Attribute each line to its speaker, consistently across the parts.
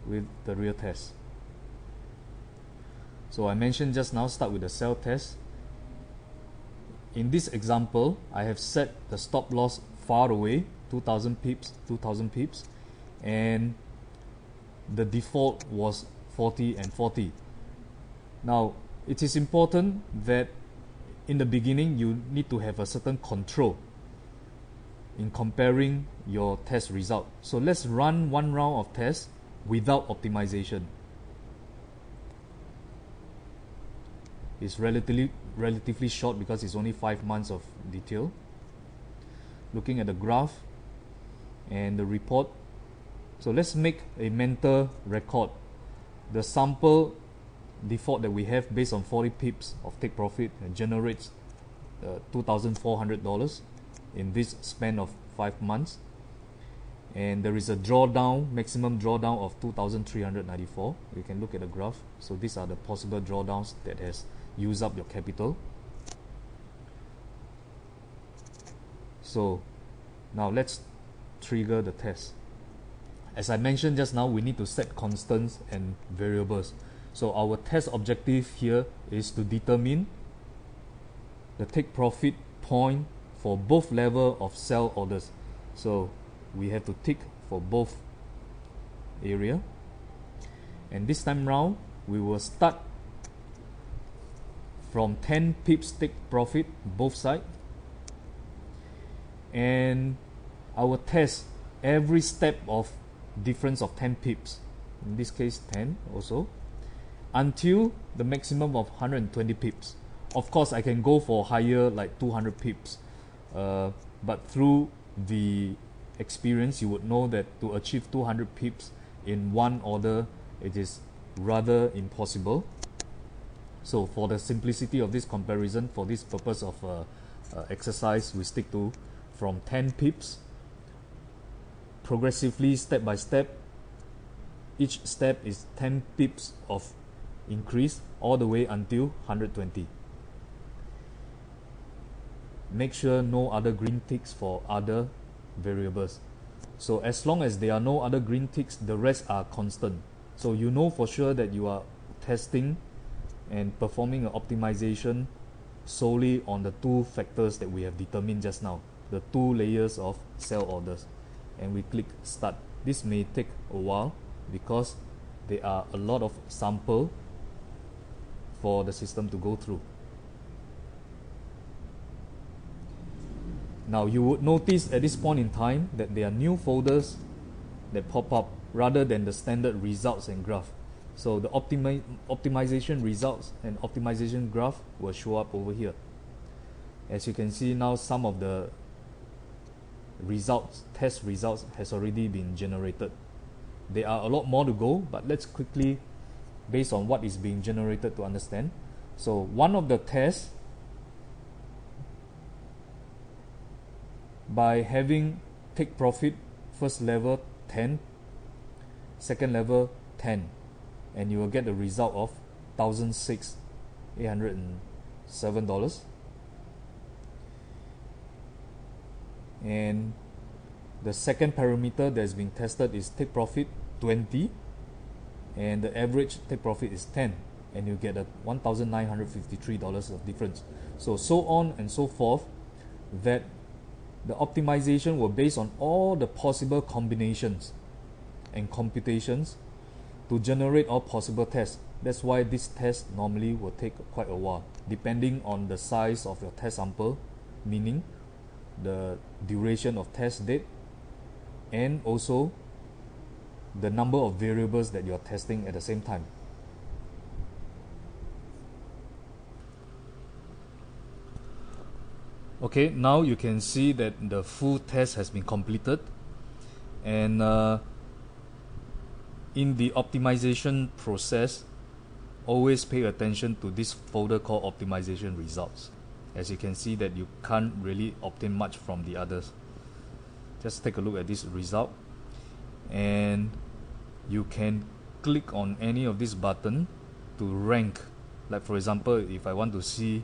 Speaker 1: with the real test. So I mentioned just now, start with the sell test. In this example, I have set the stop loss far away, 2000 pips, and the default was 40 and 40. Now, it is important that in the beginning you need to have a certain control in comparing your test result. So let's run one round of tests without optimization. It's relatively short because it's only 5 months of detail. Looking at the graph and the report. So let's make a mental record. The sample default that we have based on 40 pips of take profit and generates $2,400 in this span of 5 months. And there is a drawdown, maximum drawdown of 2,394. You can look at the graph. So these are the possible drawdowns that has used up your capital. So now let's trigger the test. As I mentioned just now, we need to set constants and variables. So our test objective here is to determine the take profit point for both level of sell orders. So we have to tick for both area. And this time round, we will start from 10 pips take profit both sides. And our test every step of difference of 10 pips, in this case 10 also, until the maximum of 120 pips. Of course, I can go for higher, like 200 pips, but through the experience you would know that to achieve 200 pips in one order, it is rather impossible. So for the simplicity of this comparison, for this purpose of exercise, we stick to from 10 pips, progressively, step by step. Each step is 10 pips of increase all the way until 120. Make sure no other green ticks for other variables. So as long as there are no other green ticks, the rest are constant. So you know for sure that you are testing and performing an optimization solely on the two factors that we have determined just now, the two layers of sell orders. And we click start. This may take a while because there are a lot of sample for the system to go through. Now you would notice at this point in time that there are new folders that pop up rather than the standard results and graph. So the optimization results and optimization graph will show up over here. As you can see now, some of the results, test results, has already been generated. There are a lot more to go, but let's quickly, based on what is being generated, to understand. So one of the tests, by having take profit first level 10, second level 10, and you will get the result of $1,807. And the second parameter that is being tested is take profit 20, and the average take profit is 10, and you get a $1,953 of difference. So on and so forth, that the optimization will based on all the possible combinations and computations to generate all possible tests. That's why this test normally will take quite a while, depending on the size of your test sample, meaning the duration of test date, and also the number of variables that you are testing at the same time. Okay, now you can see that the full test has been completed, and in the optimization process, always pay attention to this folder called optimization results. As you can see that you can't really obtain much from the others. Just take a look at this result, and you can click on any of this button to rank. Like for example, if I want to see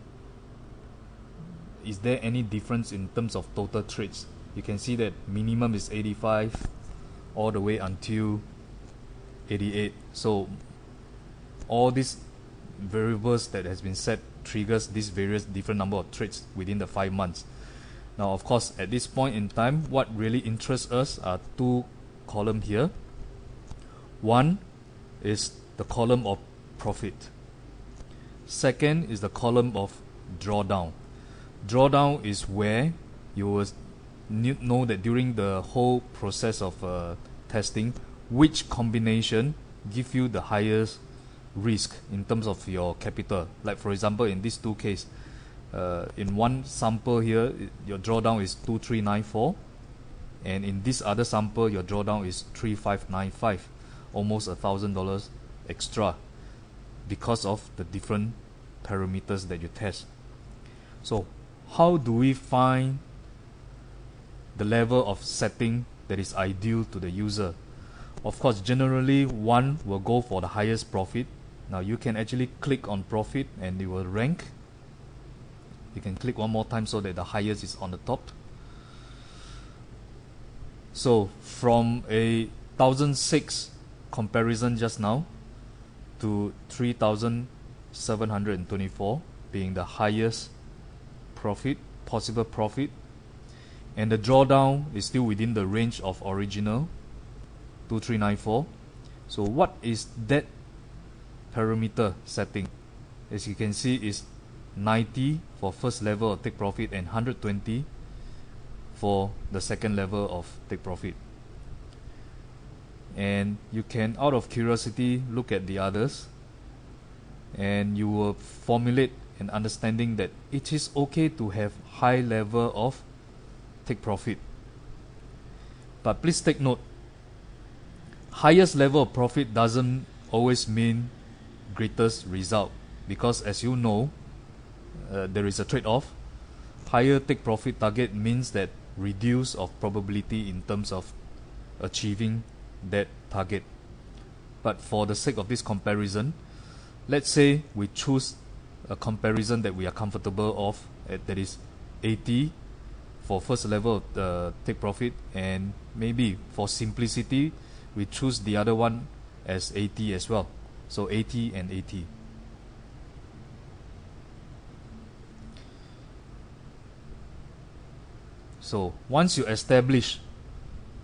Speaker 1: is there any difference in terms of total trades, you can see that minimum is 85 all the way until 88. So all these variables that has been set triggers these various different number of trades within the 5 months. Now, of course, at this point in time, what really interests us are two columns here. One is the column of profit. Second is the column of drawdown. Drawdown is where you will know that during the whole process of testing, which combination give you the highest risk in terms of your capital. Like for example, in these two cases, in one sample here, your drawdown is 2394, and in this other sample, your drawdown is 3595, almost $1,000 extra because of the different parameters that you test. So how do we find the level of setting that is ideal to the user? Of course, generally one will go for the highest profit. Now you can actually click on profit and it will rank. You can click one more time so that the highest is on the top. So from a 1006 comparison just now to 3724 being the highest profit, possible profit, and the drawdown is still within the range of original 2394. So what is that parameter setting? As you can see, is 90 for first level of take profit and 120 for the second level of take profit. And you can, out of curiosity, look at the others, and you will formulate an understanding that it is okay to have high level of take profit. But please take note, highest level of profit doesn't always mean greatest result, because as you know, there is a trade-off. Higher take profit target means that reduce of probability in terms of achieving that target. But for the sake of this comparison, let's say we choose a comparison that we are comfortable of, that is 80 for first level of take profit, and maybe for simplicity we choose the other one as 80 as well. So 80 and 80. So once you establish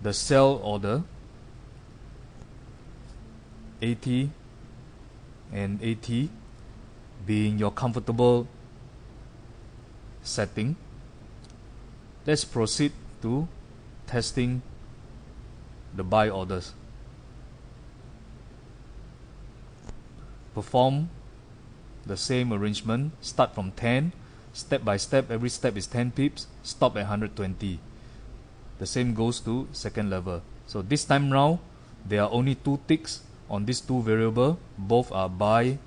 Speaker 1: the sell order 80 and 80 being your comfortable setting, let's proceed to testing the buy orders. Perform the same arrangement, start from 10, step by step, every step is 10 pips, stop at 120. The same goes to second level. So this time round, there are only two ticks on these two variables. Both are buy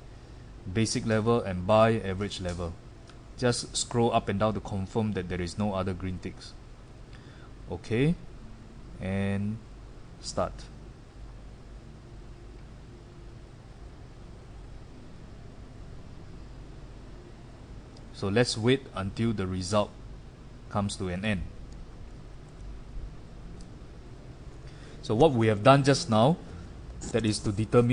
Speaker 1: basic level and buy average level. Just scroll up and down to confirm that there is no other green ticks. Okay, and start. So let's wait until the result comes to an end. So what we have done just now, that is to determine